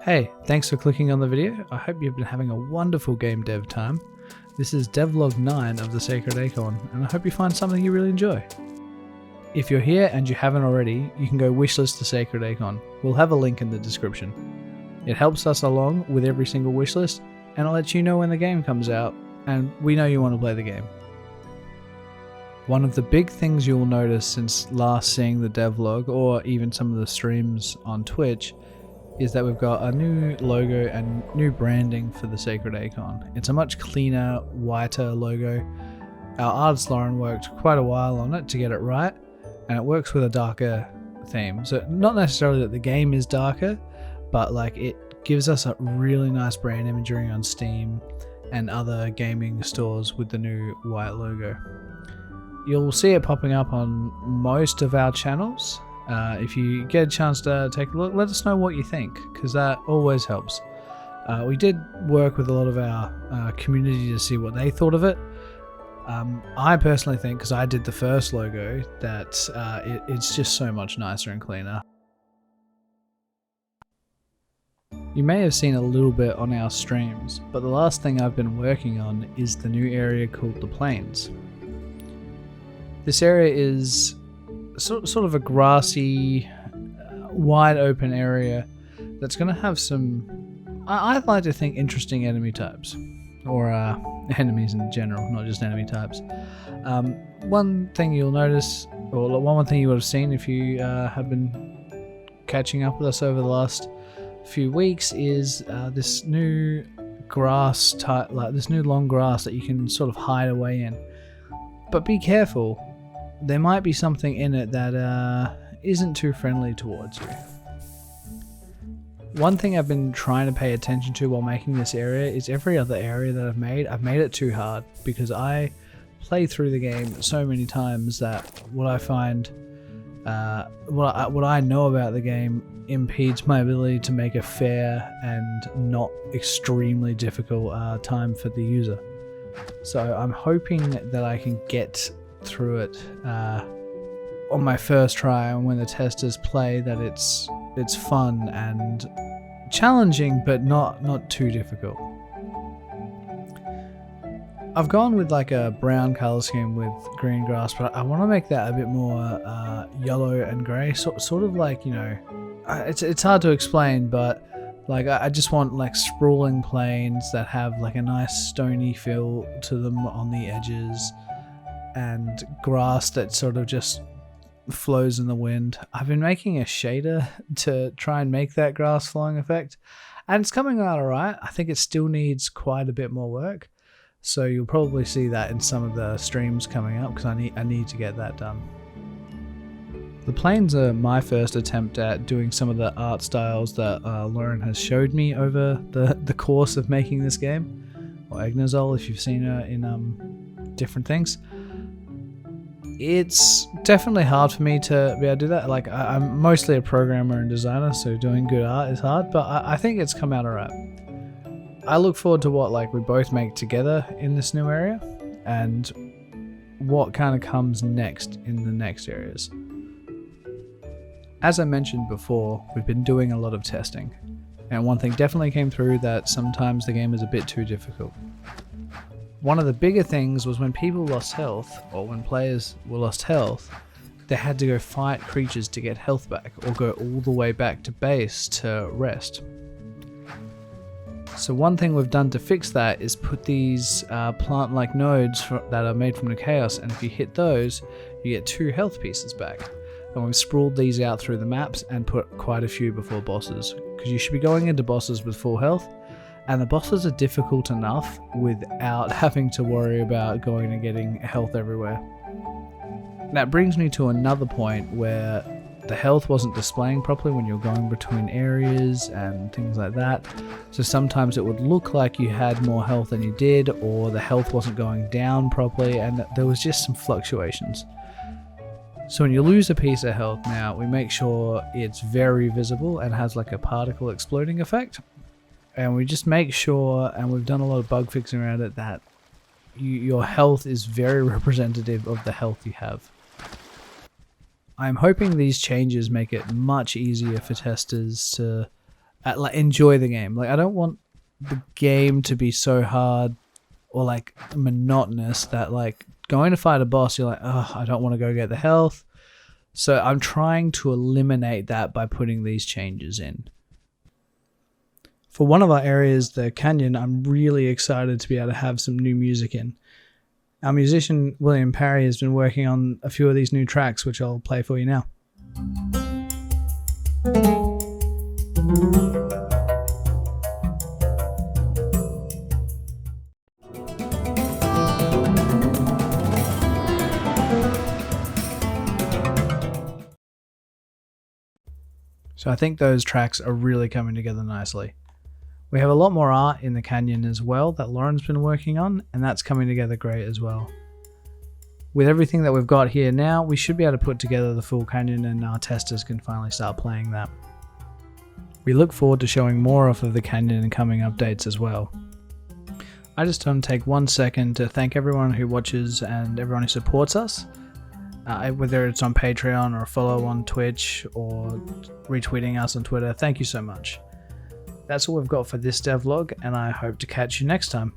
Hey, thanks for clicking on the video. I hope you've been having a wonderful game dev time. This is devlog 9 of the Sacred Acorn, and I hope you find something you really enjoy. If you're here and you haven't already, you can go wishlist the Sacred Acorn. We'll have a link in the description. It helps us along with every single wishlist, and it lets you know when the game comes out, and we know you want to play the game. One of the big things you'll notice since last seeing the devlog, or even some of the streams on Twitch, is that we've got a new logo and new branding for the Sacred Acorn. It's a much cleaner, whiter logo. Our artist Lauren worked quite a while on it to get it right, and it works with a darker theme. So not necessarily that the game is darker, but like it gives us a really nice brand imagery on Steam and other gaming stores with the new white logo. You'll see it popping up on most of our channels. If you get a chance to take a look, let us know what you think, because that always helps. We did work with a lot of our community to see what they thought of it. I personally think, because I did the first logo, that it's just so much nicer and cleaner. You may have seen a little bit on our streams, but the last thing I've been working on is the new area called the Plains. This area is sort of a grassy, wide open area that's going to have some, I'd like to think, interesting enemy types, or enemies in general, not just enemy types. One thing you'll notice, or one thing you would have seen if you have been catching up with us over the last few weeks, is this new grass type, like this new long grass that you can sort of hide away in. But be careful. There might be something in it that isn't too friendly towards you. One thing I've been trying to pay attention to while making this area is every other area that I've made it too hard, because I play through the game so many times that what I find, what I know about the game impedes my ability to make a fair and not extremely difficult time for the user. So I'm hoping that I can get through it on my first try, and when the testers play, that it's fun and challenging, but not too difficult. I've gone with like a brown color scheme with green grass, but I want to make that a bit more yellow and grey, sort of like, you know, it's hard to explain, but like I just want like sprawling plains that have like a nice stony feel to them on the edges, and grass that sort of just flows in the wind. I've been making a shader to try and make that grass flowing effect, and it's coming out alright. I think it still needs quite a bit more work, so you'll probably see that in some of the streams coming up, because I need to get that done. The plains are my first attempt at doing some of the art styles that Lauren has showed me over the course of making this game, or Egnazol if you've seen her in different things. It's definitely hard for me to be able to do that. Like I'm mostly a programmer and designer, so doing good art is hard, but I think it's come out alright. I look forward to what like we both make together in this new area, and what kind of comes next in the next areas. As I mentioned before, we've been doing a lot of testing, and one thing definitely came through, that sometimes the game is a bit too difficult. One of the bigger things was when people lost health, or when players were lost health, they had to go fight creatures to get health back, or go all the way back to base to rest. So one thing we've done to fix that is put these plant-like nodes that are made from the chaos, and if you hit those, you get 2 health pieces back. And we've sprawled these out through the maps and put quite a few before bosses, because you should be going into bosses with full health, and the bosses are difficult enough without having to worry about going and getting health everywhere. That brings me to another point where the health wasn't displaying properly when you're going between areas and things like that. So sometimes it would look like you had more health than you did, or the health wasn't going down properly, and there was just some fluctuations. So when you lose a piece of health now, we make sure it's very visible and has like a particle exploding effect. And we just make sure, and we've done a lot of bug fixing around it, that your health is very representative of the health you have. I'm hoping these changes make it much easier for testers to like enjoy the game. Like I don't want the game to be so hard or like monotonous that like going to fight a boss, you're like, oh, I don't want to go get the health. So I'm trying to eliminate that by putting these changes in. For one of our areas, the canyon, I'm really excited to be able to have some new music in. Our musician, William Parry, has been working on a few of these new tracks, which I'll play for you now. So I think those tracks are really coming together nicely. We have a lot more art in the canyon as well that Lauren's been working on, and that's coming together great as well. With everything that we've got here now, we should be able to put together the full canyon and our testers can finally start playing that. We look forward to showing more off of the canyon in coming updates as well. I just want to take 1 second to thank everyone who watches and everyone who supports us. Whether it's on Patreon or a follow on Twitch or retweeting us on Twitter, thank you so much. That's all we've got for this devlog, and I hope to catch you next time.